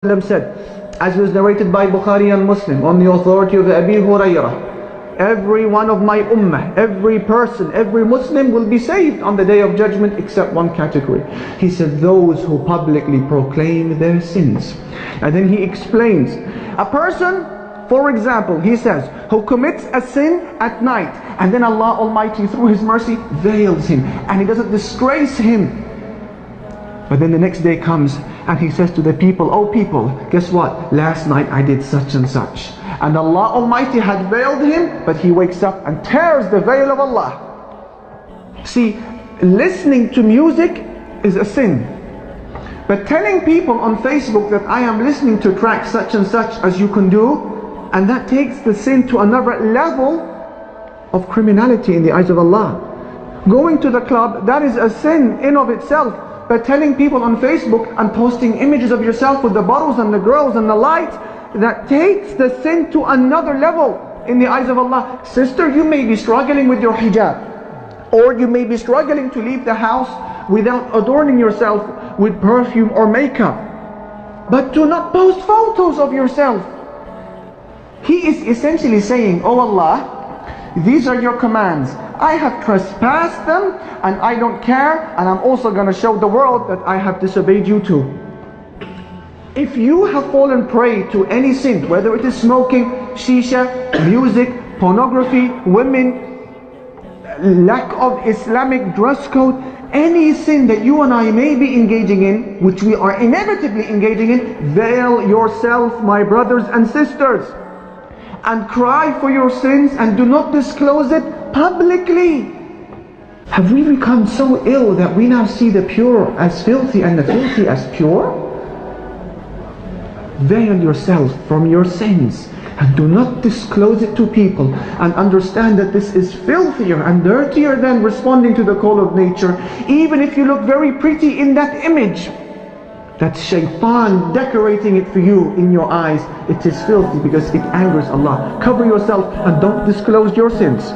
said, as was narrated by Bukhari and Muslim on the authority of Abi Hurairah, every one of my ummah, every person, every Muslim will be saved on the day of judgment except one category. He said, those who publicly proclaim their sins. And then he explains, a person, for example, he says, who commits a sin at night, and then Allah Almighty through His mercy veils him, and He doesn't disgrace him. But then the next day comes and he says to the people, oh people, guess what? Last night I did such and such. And Allah Almighty had veiled him, but he wakes up and tears the veil of Allah. See, listening to music is a sin. But telling people on Facebook that I am listening to track such and such as you can do, and that takes the sin to another level of criminality in the eyes of Allah. Going to the club, that is a sin in of itself. But telling people on Facebook and posting images of yourself with the bottles and the girls and the lights, that takes the sin to another level in the eyes of Allah. Sister, you may be struggling with your hijab, or you may be struggling to leave the house without adorning yourself with perfume or makeup. But do not post photos of yourself. He is essentially saying, oh Allah, these are your commands. I have trespassed them and I don't care, and I'm also going to show the world that I have disobeyed you too. If you have fallen prey to any sin, whether it is smoking, shisha, music, pornography, women, lack of Islamic dress code, any sin that you and I may be engaging in, which we are inevitably engaging in, veil yourself, my brothers and sisters, and cry for your sins and do not disclose it publicly. Have we become so ill that we now see the pure as filthy and the filthy as pure? Veil yourself from your sins and do not disclose it to people, and understand that this is filthier and dirtier than responding to the call of nature. Even if you look very pretty in that image, that's shaitan decorating it for you in your eyes. It is filthy because it angers Allah. Cover yourself and don't disclose your sins.